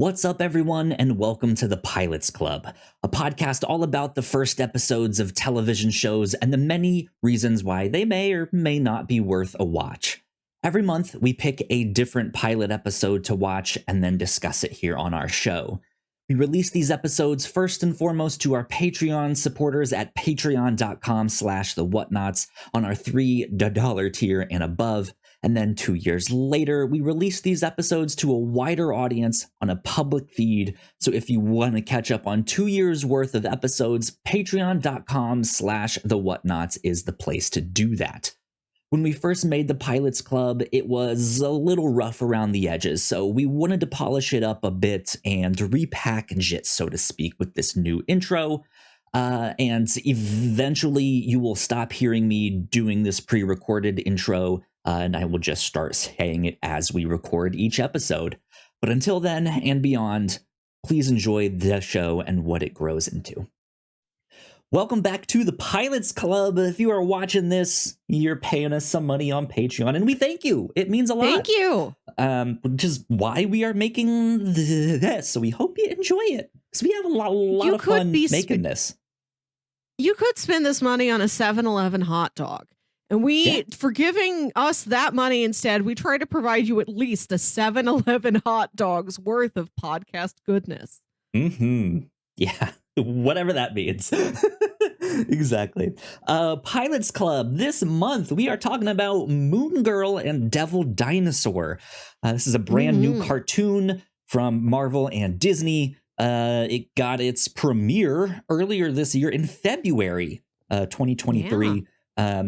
What's up, everyone, and welcome to the Pilots Club, a podcast all about the first episodes of television shows and the many reasons why they may or may not be worth a watch. Every month, we pick a different pilot episode to watch and then discuss it here on our show. We release these episodes first and foremost to our Patreon supporters at patreon.com/the Whatnauts on our $3 tier and above. And then 2 years later, we release these episodes to a wider audience on a public feed. So if you want to catch up on 2 years worth of episodes, patreon.com/the Whatnauts is the place to do that. When we first made the Pilots Club, it was a little rough around the edges, so we wanted to polish it up a bit and repackage it, so to speak, with this new intro. And eventually you will stop hearing me doing this pre-recorded intro, and I will just start saying it as we record each episode. But until then and beyond, please enjoy the show and what it grows into. Welcome back to the Pilots Club. If you are watching this, you're paying us some money on Patreon, and we thank you. It means a lot. Thank you. Which is why we are making this. So we hope you enjoy it, because we have a lot of fun making this. You could spend this money on a 7-Eleven hot dog. And for giving us that money instead, we try to provide you at least a 7-Eleven hot dog's worth of podcast goodness. Mm-hmm. Yeah. Whatever that means. Exactly. Pilots Club. This month, we are talking about Moon Girl and Devil Dinosaur. This is a brand new cartoon from Marvel and Disney. It got its premiere earlier this year in February 2023. Yeah.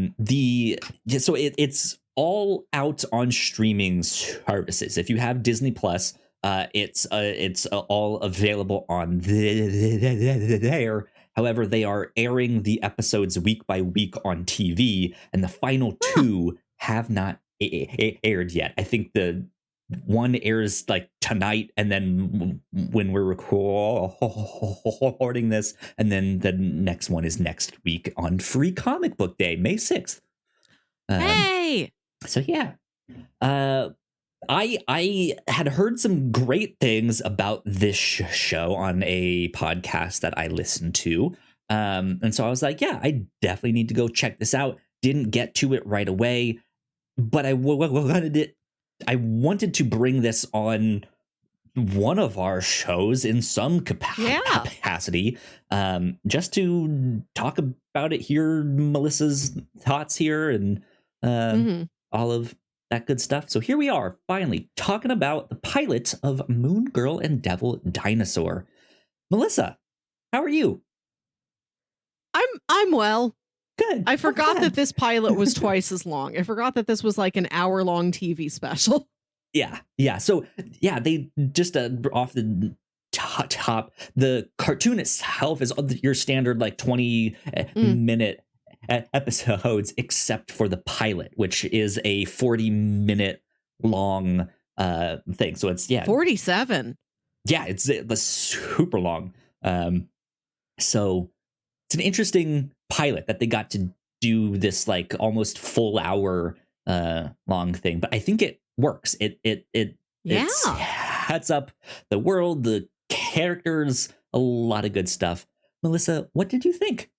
So it's all out on streaming services. If you have Disney Plus, it's all available on there. However, they are airing the episodes week by week on TV, and the final two have not aired yet. I think the one airs like tonight, and then when we're recording this, and then the next one is next week on Free Comic Book Day, May 6th. Hey! So yeah. I had heard some great things about this show on a podcast that I listened to. And so I was like, yeah, I definitely need to go check this out. Didn't get to it right away, but I wanted to bring this on one of our shows in some capacity, just to talk about it, hear Melissa's thoughts here, and all of that good stuff. So here we are, finally talking about the pilot of Moon Girl and Devil Dinosaur. Melissa, how are you? I'm well. Good. I forgot that this pilot was twice as long. I forgot that this was like an hour-long TV special. Yeah. So yeah, they just off the top, the cartoon itself is your standard like 20-minute episodes, except for the pilot, which is a 40-minute long thing. So it's 47. Yeah, it's super long. So it's an interesting pilot that they got to do this like almost full hour long thing, but I think it works. It sets up the world, the characters, a lot of good stuff. Melissa, what did you think?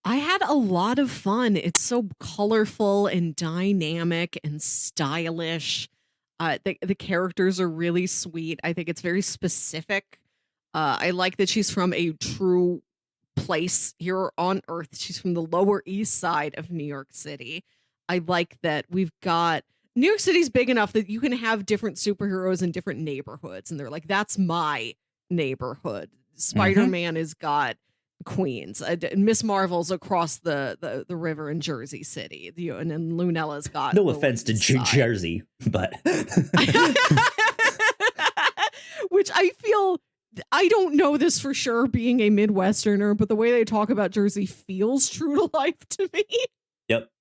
I had a lot of fun. It's so colorful and dynamic and stylish. The characters are really sweet. I think it's very specific. I like that she's from a true place here on Earth. She's from the Lower East Side of New York City. I like that we've got New York City's big enough that you can have different superheroes in different neighborhoods. And they're like, that's my neighborhood. Spider-Man has got Queens, Miss Marvel's across the river in Jersey City, and then Lunella's got no offense to Jersey, but which I feel, I don't know this for sure being a Midwesterner, but the way they talk about Jersey feels true to life to me. Yep,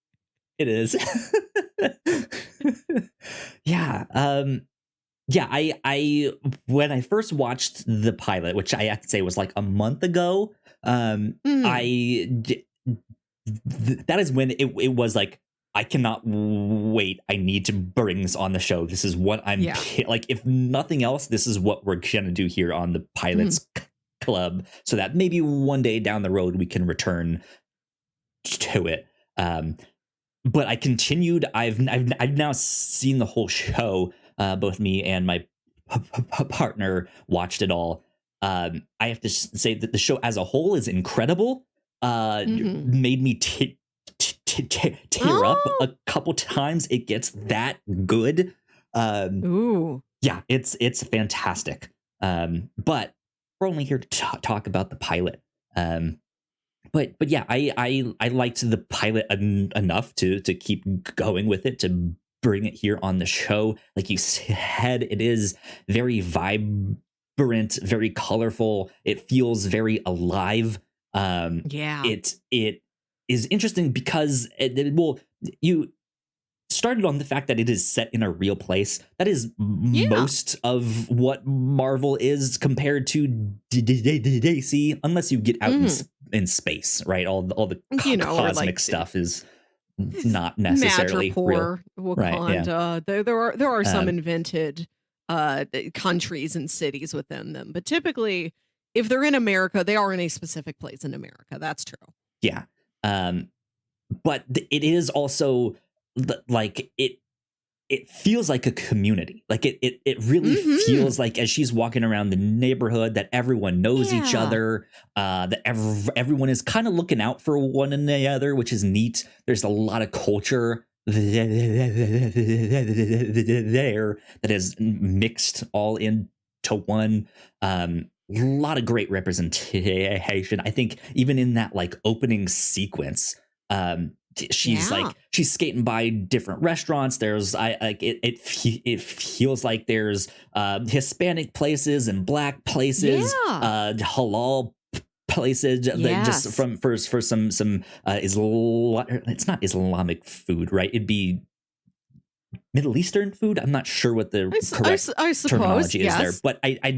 it is. Yeah. I when I first watched the pilot, which I have to say was like a month ago, that is when it was like I cannot wait. I need to bring this on the show. This is what I'm Yeah. like. If nothing else, this is what we're gonna do here on the Mhm. Pilots Club, so that maybe one day down the road we can return to it. But I continued. I've now seen the whole show. Both me and my partner watched it all. I have to say that the show as a whole is incredible. Mhm. Made me tear up Oh. a couple times. It gets that good. Um, Ooh. yeah, it's fantastic. But we're only here to talk about the pilot. Um, but yeah, I liked the pilot enough to keep going with it, to bring it here on the show. Like you said, it is very vibrant, very colorful. It feels very alive. Yeah. It is interesting because well, you started on the fact that it is set in a real place. That is Yeah. most of what Marvel is compared to DC, unless you get out Mhm. in space, right? All the Or like cosmic stuff is not necessarily real, Madripoor, right? Yeah. Wakanda. There are some Um, invented countries and cities within them, but typically, if they're in America, they are in a specific place in America. That's true. yeah. Um, but it is also like it feels like a community. Like it really Mhm. feels like, as she's walking around the neighborhood, that everyone knows each Yeah. other, that everyone is kind of looking out for one another, which is neat. There's a lot of culture there that is mixed all into one. A lot of great representation. I think even in that like opening sequence, Yeah. she's skating by different restaurants. There's I like it feels like there's Hispanic places and black places, Yeah. halal places that just Yes. from for some it's not Islamic food, right? It'd be Middle Eastern food. I'm not sure what the correct I suppose. terminology is there, Yes. but I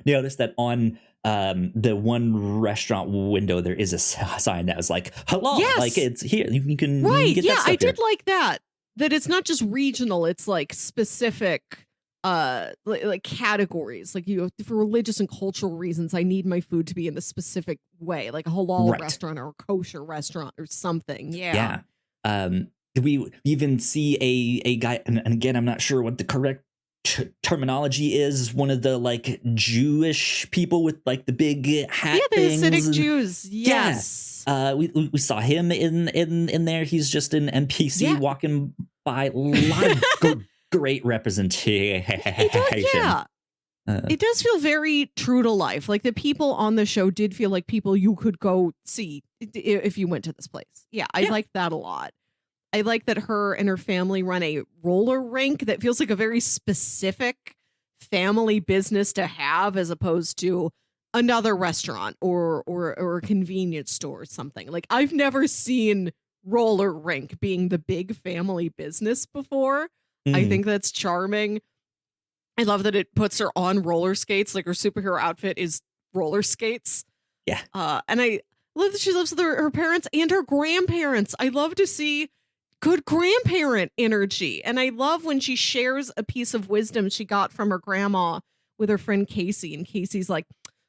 noticed that on the one restaurant window there is a sign that was like halal, like Yes. it's here, you can Right. get Yeah, that I stuff did here. like that. That it's not just regional, it's like specific like categories. Like you for religious and cultural reasons, I need my food to be in the specific way, like a halal Right. restaurant or a kosher restaurant or something. Yeah. Yeah. Um, we even see a guy, and again, I'm not sure what the correct terminology is. One of the like Jewish people with like the big Yeah, hat the things, Hasidic and Jews. yeah, Yes. we saw him in there. He's just an NPC Yeah. walking by. A lot of great It does, representation. yeah. Uh, It does feel very true to life. Like the people on the show did feel like people you could go see if you went to this place. Yeah, I yeah, like that a lot. I like that her and her family run a roller rink that feels like a very specific family business to have as opposed to another restaurant or a convenience store or something. Like I've never seen roller rink being the big family business before. I mhm, think that's charming. I love that it puts her on roller skates. Like her superhero outfit is roller skates. yeah, And I love that she lives with her parents and her grandparents. I love to see good grandparent energy. And I love when she shares a piece of wisdom she got from her grandma with her friend Casey. And Casey's like,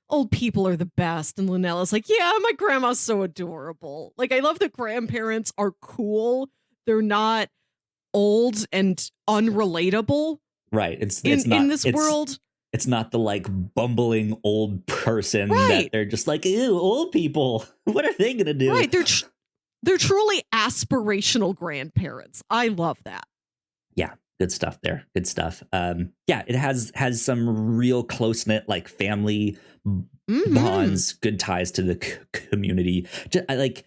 old people are the best. And Linella's like, yeah, my grandma's so adorable. Like, I love that grandparents are cool. They're not old and unrelatable right. It's in it's not this world. it's not the like bumbling old person that Right. they're just like, ew, old people. What are they gonna do? Right. They're truly aspirational grandparents. I love that. Yeah, good stuff there. Good stuff. Yeah, it has some real close knit like family Mhm. bonds, good ties to the community. I like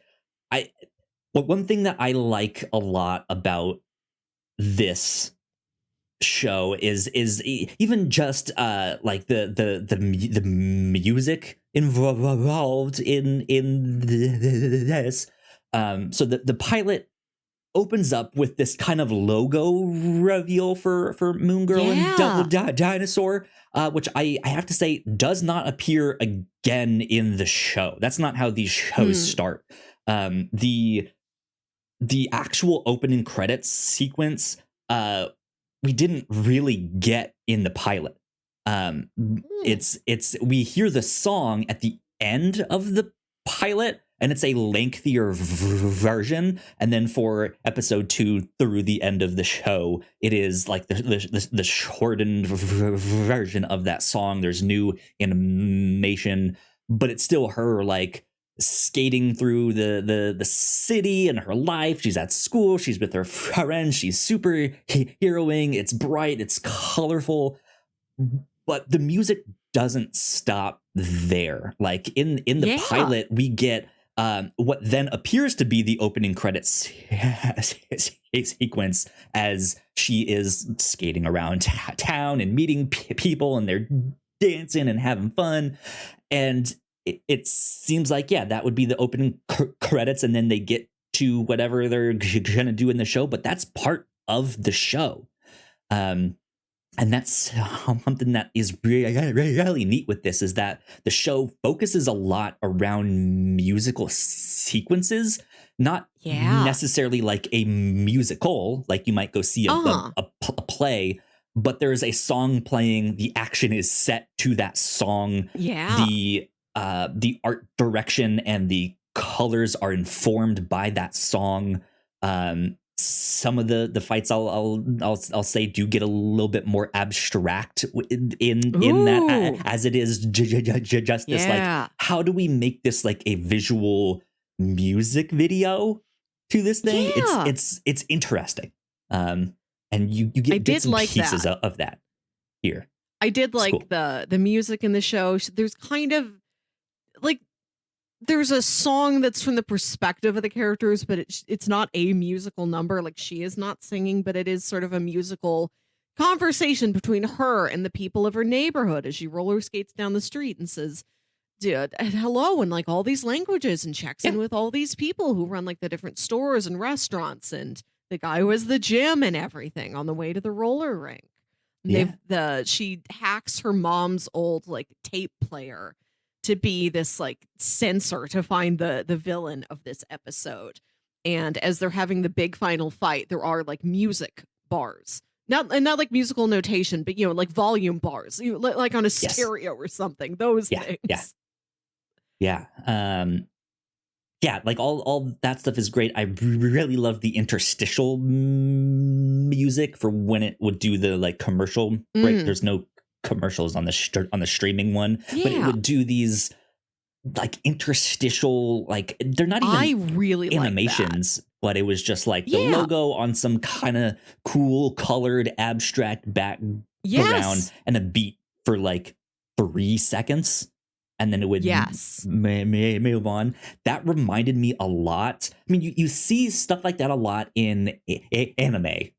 I. Well, one thing that I like a lot about this show is even just like the music involved in this. So the pilot opens up with this kind of logo reveal for Moon Girl and Yeah. Dinosaur, which I have to say does not appear again in the show. That's not how these shows Hmm. start. The the actual opening credits sequence, we didn't really get in the pilot. Um, Mm. it's we hear the song at the end of the pilot, and it's a lengthier version. And then for episode 2 through the end of the show, it is like the shortened version of that song. There's new animation, but it's still her like skating through the city and her life. She's at school, she's with her friends, she's super heroing. It's bright, it's colorful, but the music doesn't stop there. Like in the Yeah. pilot, we get what then appears to be the opening credits sequence as she is skating around town and meeting people, and they're dancing and having fun. And it seems like, yeah, that would be the opening credits, and then they get to whatever they're gonna do in the show. But that's part of the show. Um, and that's something that is really neat with this, is that the show focuses a lot around musical sequences, not Yeah. necessarily like a musical, like you might go see Uh-huh. a play, but there's a song playing. The action is set to that song. Yeah. The art direction and the colors are informed by that song. Some of the fights I'll say do get a little bit more abstract in that, Ooh. as it is just this like, Yeah. how do we make this like a visual music video to this thing? Yeah. It's interesting. And you I get did bits and like pieces that. of that here. I did It's like cool. the music in the show. There's kind of like there's a song that's from the perspective of the characters, but it's not a musical number. Like she is not singing, but it is sort of a musical conversation between her and the people of her neighborhood as she roller skates down the street and says, "Dude, hello," in like all these languages, and checks Yeah, in with all these people who run like the different stores and restaurants and the guy who has the gym and everything on the way to the roller rink. And yeah, she hacks her mom's old like tape player to be this like sensor to find the villain of this episode. And as they're having the big final fight, there are like music bars. Not like musical notation, but like volume bars, like on a yes, stereo or something. Those yeah, yeah, things. yeah. Yeah, like all that stuff is great. I really love the interstitial music for when it would do the like commercial break. Mm, There's no commercials on the on the streaming one, but it yeah, would do these like interstitial, like they're not I even really like that. animations, but it was just like the Yeah. logo on some kind of cool colored abstract background Yes. and a beat for like 3 seconds, and then it would Yes. move on. That reminded me a lot. I mean, you see stuff like that a lot in anime,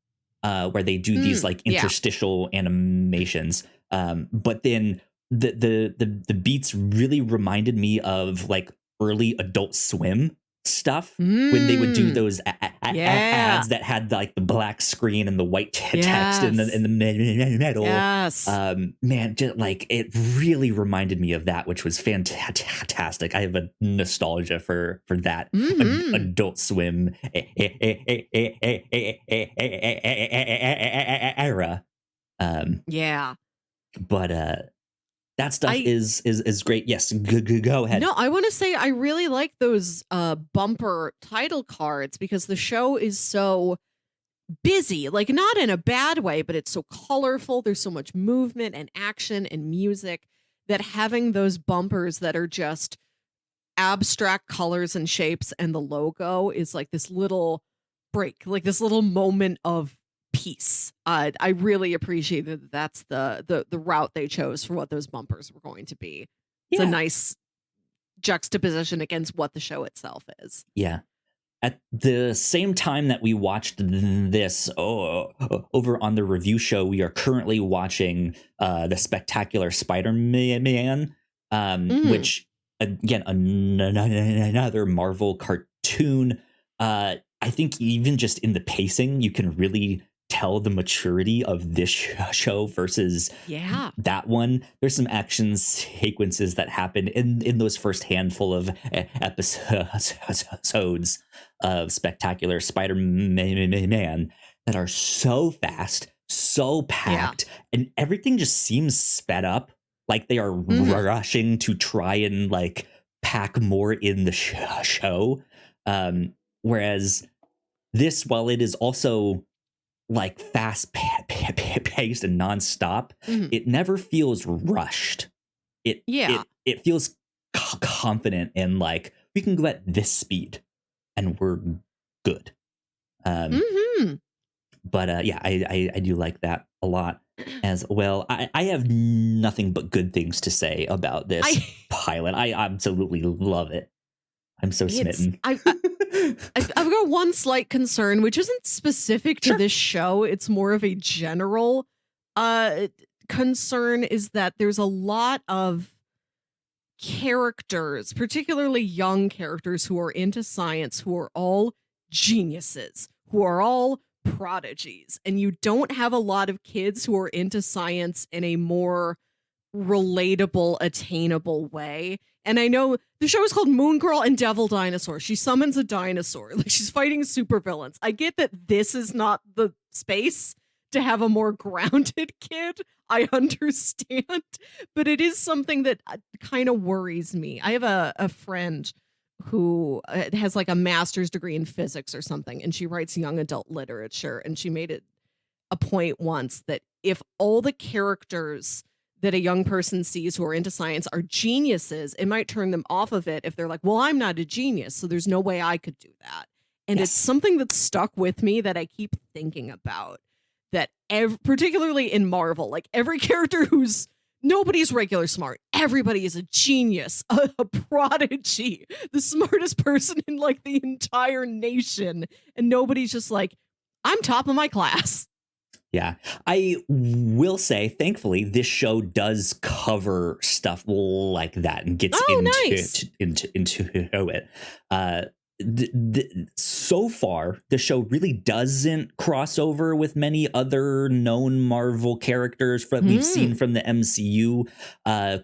where they do these Mm, like yeah. interstitial animations. But then the beats really reminded me of like early Adult Swim stuff, when they would do Mm, those yeah. ads that had like the black screen and the white text in Yes. the middle. Yes. Man, just like it really reminded me of that, which was fantastic. I have a nostalgia for that Mhm. Adult Swim era. Um, Yeah. but that stuff I is great. Yes, go ahead. No, I want to say I really like those bumper title cards because the show is so busy, like not in a bad way, but it's so colorful. There's so much movement and action and music that having those bumpers that are just abstract colors and shapes and the logo is like this little break, like this little moment of peace. I really appreciate that that's the route they chose for what those bumpers were going to be. It's a Yeah, nice juxtaposition against what the show itself is. yeah. At the same time that we watched this, over on the review show, we are currently watching the Spectacular Spider-Man, Mhm. which again another Marvel cartoon. I think even just in the pacing, you can really tell the maturity of this show versus Yeah. that one. There's some action sequences that happen in those first handful of episodes of Spectacular Spider-Man that are so fast, so Yeah. packed, and everything just seems sped up, like they are Mhm. rushing to try and like pack more in the show. Whereas this, while it is also like fast paced and nonstop, Mhm. it never feels rushed. It Yeah. it it feels confident and like we can go at this speed and we're good. Um, Mhm. but yeah, I do like that a lot as well. I have nothing but good things to say about this I pilot. I absolutely love it. I'm so it's smitten. I've got one slight concern, which isn't specific to Sure. this show. It's more of a general uh concern is that there's a lot of characters, particularly young characters who are into science, who are all geniuses, who are all prodigies. And you don't have a lot of kids who are into science in a more relatable, attainable way. And I know the show is called Moon Girl and Devil Dinosaur. She summons a dinosaur. Like she's fighting supervillains. I get that this is not the space to have a more grounded kid. I understand. But it is something that kind of worries me. I have a friend who has like a master's degree in physics or something, and she writes young adult literature. And she made it a point once that if all the characters that a young person sees who are into science are geniuses, it might turn them off of it if they're like, well, I'm not a genius, so there's no way I could do that. And it's Yes. something that's stuck with me that I keep thinking about. That particularly in Marvel, like every character who's nobody's regular smart, everybody is a genius, a prodigy, the smartest person in like the entire nation, and nobody's just like, I'm top of my class. Yeah. I will say, thankfully, this show does cover stuff like that and gets Oh, nice. into it. So far, the show really doesn't cross over with many other known Marvel characters that we've seen from the MCU.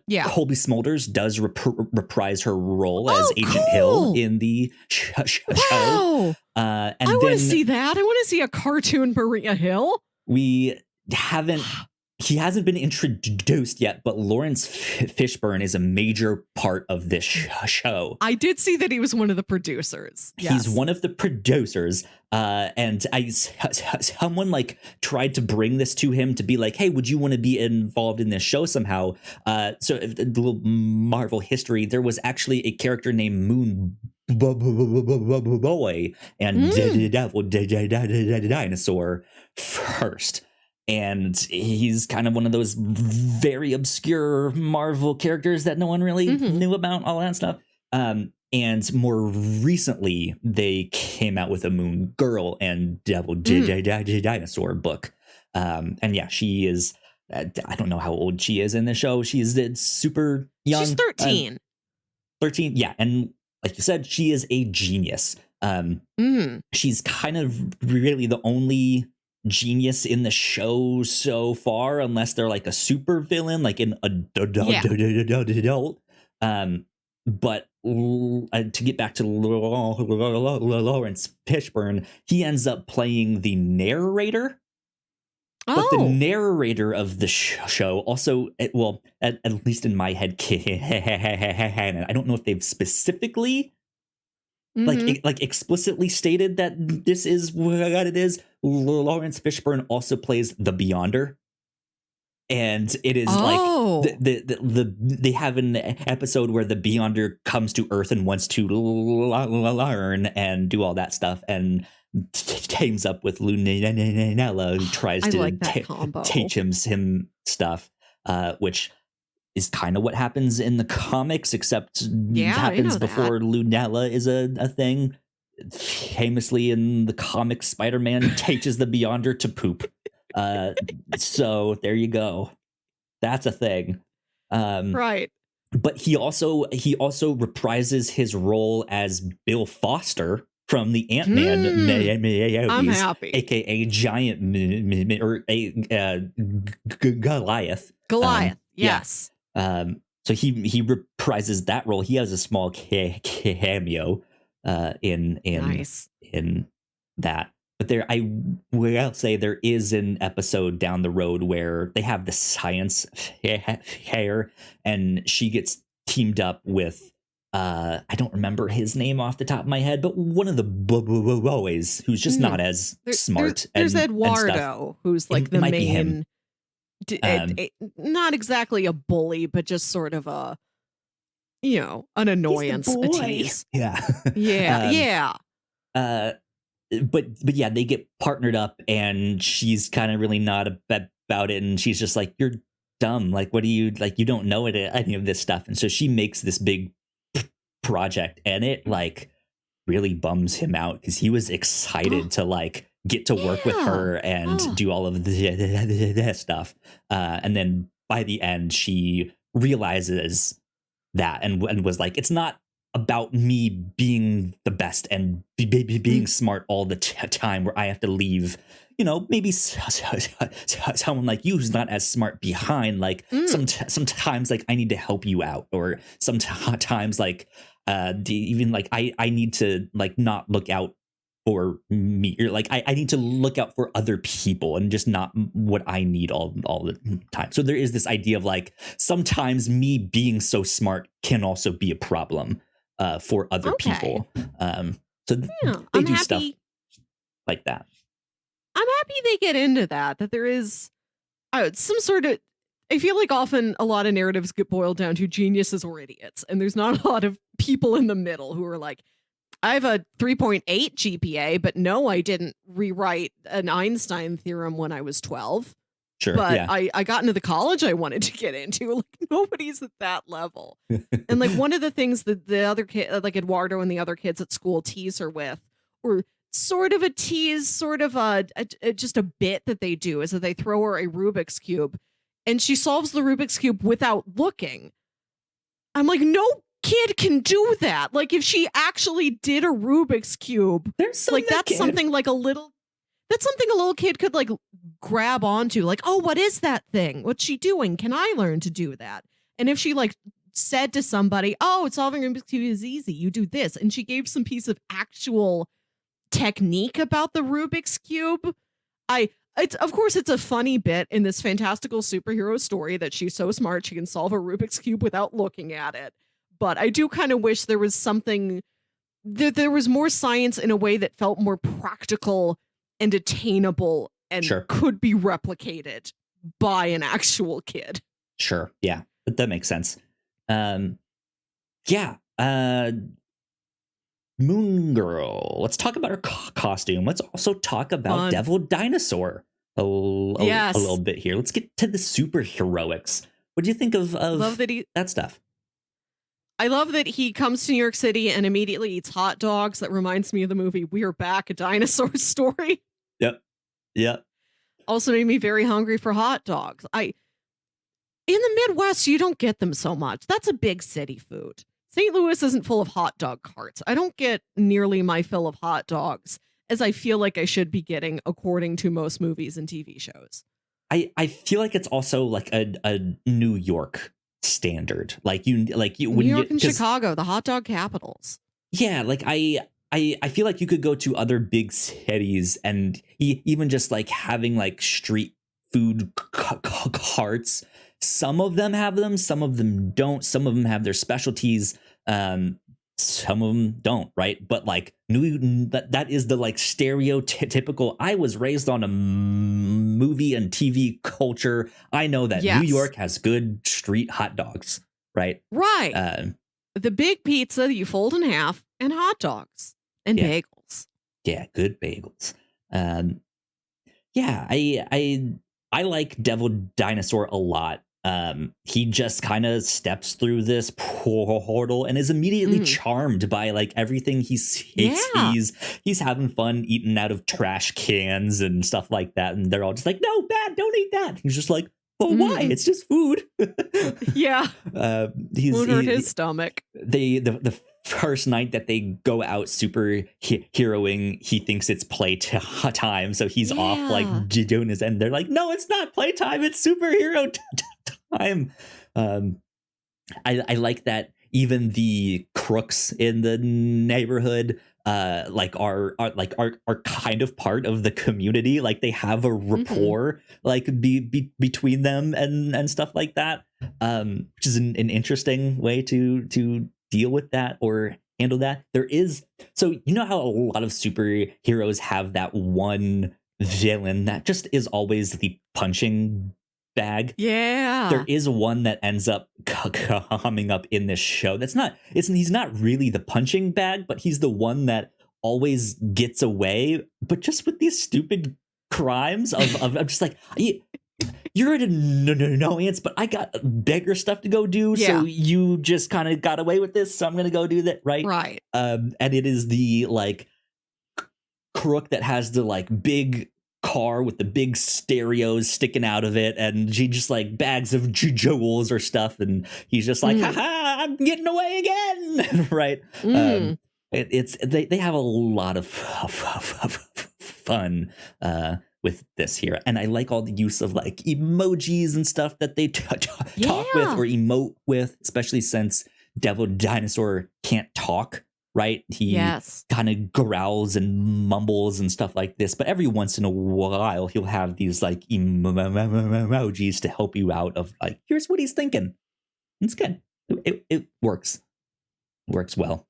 Yeah. Colby Smulders does reprise her role as Oh, Agent Hill cool. in the show. Wow. And I want to then see that. I want to see a cartoon Maria Hill. we haven't he hasn't been introduced yet, but Lawrence Fishburne is a major part of this show. I did see that he was one of the producers. Yes. He's one of the producers, and someone like tried to bring this to him to be like, hey, would you want to be involved in this show somehow? So a little Marvel history, there was actually a character named Moon Boy and Devil Dinosaur first. And he's kind of one of those very obscure Marvel characters that no one really knew about, all that stuff. And more recently, they came out with a Moon Girl and Devil Dinosaur book. And yeah, she is, I don't know how old she is in the show. She is super young. She's 13. 13, yeah. And like you said, she is a genius. She's kind of really the only genius in the show so far, unless they're like a super villain, like an adult. But to get back to Lawrence Fishburne, he ends up playing the narrator. But the narrator of the show also, well, at least in my head, I don't know if they've specifically like explicitly stated that this is what it is. Lawrence Fishburne also plays the Beyonder, and it is like they have an episode where the Beyonder comes to Earth and wants to learn and do all that stuff, and teams up with Lunella, who tries to teach him stuff, which is kind of what happens in the comics, except happens before Lunella is a thing. Famously in the comics, Spider-Man teaches the Beyonder to poop. So there you go. That's a thing. Right. But he also reprises his role as Bill Foster from the Ant-Man I'm movies, happy. aka Giant or Goliath. Goliath. Yeah. Yes. So he reprises that role. He has a small cameo in Nice. that. But I will say there is an episode down the road where they have the science fair, and she gets teamed up with I don't remember his name off the top of my head, but one of the boys who's just not as smart. There's and Eduardo, stuff. who's like It might be him. main, not exactly a bully, but just sort of a, an annoyance, a tease. Yeah. Yeah. But yeah, they get partnered up, and she's kind of really not about it, and she's just like, you're dumb, like, what do you, like, you don't know any of this stuff. And so she makes this big project, and it like really bums him out because he was excited to like get to work with her and do all of this stuff, and then by the end she realizes that and was like, it's not about me being the best and being smart all the time, where I have to leave, maybe someone like you who's not as smart behind. Like sometimes like I need to help you out, or sometimes like even like I need to like not look out for me, or like I need to look out for other people and just not what I need all the time. So there is this idea of like, sometimes me being so smart can also be a problem for other people. So they do stuff like that. I'm happy they get into that there is some sort of, I feel like often a lot of narratives get boiled down to geniuses or idiots, and there's not a lot of people in the middle who are like, I have a 3.8 GPA, but no, I didn't rewrite an Einstein theorem when I was 12. Sure, but yeah. I got into the college I wanted to get into. Like, nobody's at that level. And like one of the things that the other kid, like Eduardo and the other kids at school tease her with, or sort of a tease, sort of just a bit that they do, is that they throw her a Rubik's Cube and she solves the Rubik's Cube without looking. I'm like, no kid can do that. Like, if she actually did a Rubik's Cube, like that's something like a little kid could like grab onto, like, oh, what is that thing? What's she doing? Can I learn to do that? And if she like said to somebody, oh, solving Rubik's Cube is easy, you do this, and she gave some piece of actual technique about the Rubik's Cube, it's of course it's a funny bit in this fantastical superhero story that she's so smart she can solve a Rubik's Cube without looking at it. But I do kind of wish there was something, that there was more science in a way that felt more practical and attainable and could be replicated by an actual kid. Sure. Yeah. But that makes sense. Yeah. Moon Girl. Let's talk about her costume. Let's also talk about Devil Dinosaur a little bit here. Let's get to the superheroics. What do you think of love that stuff? I love that he comes to New York City and immediately eats hot dogs. That reminds me of the movie We're Back, a Dinosaur Story. Yep. Also made me very hungry for hot dogs. In the Midwest, you don't get them so much. That's a big city food. St. Louis isn't full of hot dog carts. I don't get nearly my fill of hot dogs as I feel like I should be getting, according to most movies and TV shows. I feel like it's also like a New York standard. Like you New York and Chicago, the hot dog capitals. Yeah, like I feel like you could go to other big cities and even just like having like street food carts. Some of them have them, some of them don't. Some of them have their specialties. Some of them don't, right? But like that is the like stereotypical. I was raised on a movie and TV culture. I know that New York has good street hot dogs, right? Right. The big pizza that you fold in half, and hot dogs and bagels. Yeah, good bagels. Yeah, I like Devil Dinosaur a lot. He just kind of steps through this portal and is immediately charmed by like everything he sees. He's having fun eating out of trash cans and stuff like that, and they're all just like, no, bad, don't eat that. He's just like, well, why? It's just food. Yeah. Won't hurt his stomach. The first night that they go out heroing, he thinks it's time, so he's off like doing his, and they're like, no, it's not playtime, it's superhero time. I like that even the crooks in the neighborhood like are kind of part of the community. Like they have a rapport like between them and stuff like that, which is an interesting way to deal with that or handle that. There is, so you know how a lot of superheroes have that one villain that just is always the punching bag. Yeah, there is one that ends up coming up in this show that's not, he's not really the punching bag, but he's the one that always gets away, but just with these stupid crimes of I'm just like, you're an annoyance, but I got bigger stuff to go do. Yeah. So you just kind of got away with this, so I'm gonna go do that, right? And it is the like crook that has the like big car with the big stereos sticking out of it, and she just like bags of jewels or stuff, and he's just like, haha, I'm getting away again. Right. They have a lot of fun with this here, and I like all the use of like emojis and stuff that they talk with or emote with, especially since Devil Dinosaur can't talk. Right, he kind of growls and mumbles and stuff like this, but every once in a while he'll have these like emojis to help you out of like, here's what he's thinking. It's good. It works well.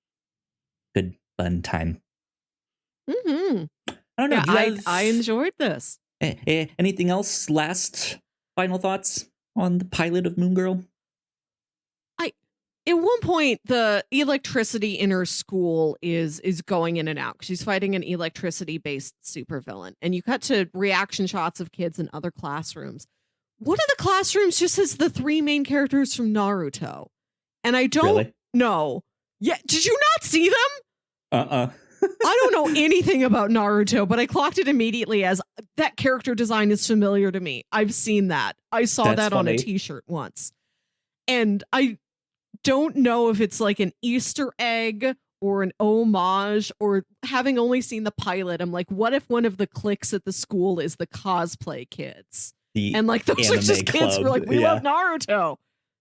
Good fun time. I don't know. I enjoyed this. Anything else? Last final thoughts on the pilot of Moon Girl? At one point, the electricity in her school is going in and out. She's fighting an electricity-based supervillain. And you cut to reaction shots of kids in other classrooms. One of the classrooms just has the three main characters from Naruto. And I don't know. Yeah, did you not see them? I don't know anything about Naruto, but I clocked it immediately as that character design is familiar to me. I've seen that. I saw that on a t-shirt once. And I don't know if it's like an Easter egg or an homage, or having only seen the pilot, I'm like, what if one of the cliques at the school is the cosplay kids? And like those are just kids who are like, we love Naruto.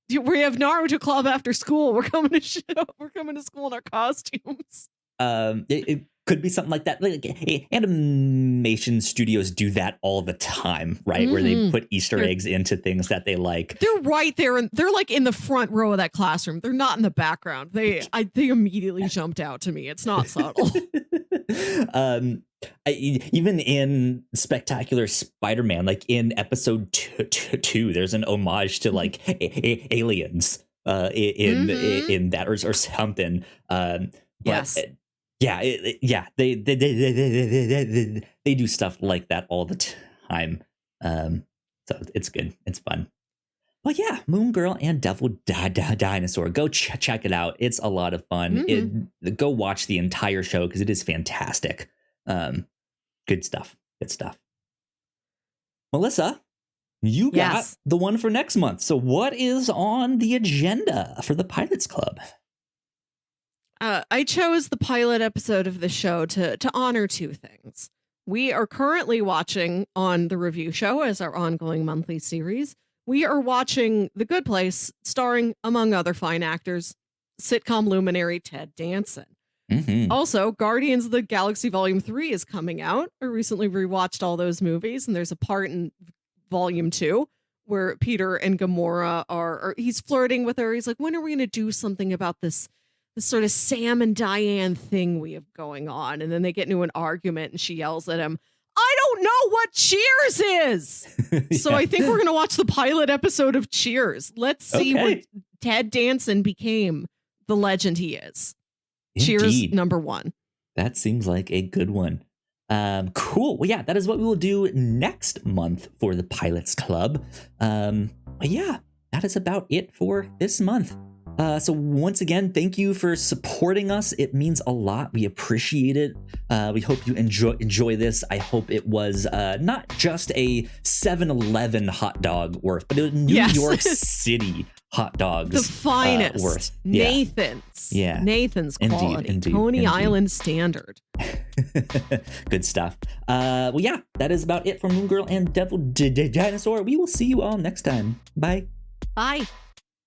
We have Naruto club after school. We're coming to school in our costumes. It could be something like that. Like animation studios do that all the time, right? Where they put Easter eggs into things that they like. They're right there, and they're like in the front row of that classroom. They're not in the background. They immediately jumped out to me. It's not subtle. Even in Spectacular Spider-Man, like in episode 2, there's an homage to like aliens in that or something. Yes. They do stuff like that all the time. So it's good. It's fun. But yeah, Moon Girl and Devil Dinosaur. Go check it out. It's a lot of fun. Go watch the entire show because it is fantastic. Good stuff. Good stuff. Melissa, you got the one for next month. So what is on the agenda for the Pilots Club? I chose the pilot episode of the show to honor two things. We are currently watching on the review show as our ongoing monthly series. We are watching The Good Place, starring, among other fine actors, sitcom luminary Ted Danson. Also, Guardians of the Galaxy Volume 3 is coming out. I recently rewatched all those movies, and there's a part in Volume 2 where Peter and Gamora are he's flirting with her. He's like, when are we going to do something about this sort of Sam and Diane thing we have going on? And then they get into an argument and she yells at him, I don't know what Cheers is. So I think we're going to watch the pilot episode of Cheers. Let's see what Ted Danson became the legend he is. Indeed. Cheers number 1. That seems like a good one. Cool. Well, yeah, that is what we will do next month for the Pilots Club. Yeah, that is about it for this month. So once again, thank you for supporting us. It means a lot. We appreciate it. We hope you enjoy this. I hope it was not just a 7-Eleven hot dog worth, but a New York City hot dogs. The finest. Worth. Yeah. Nathan's. Yeah. Nathan's quality. Indeed. Coney Island standard. Good stuff. Well, yeah, that is about it from Moon Girl and Devil Dinosaur. We will see you all next time. Bye. Bye.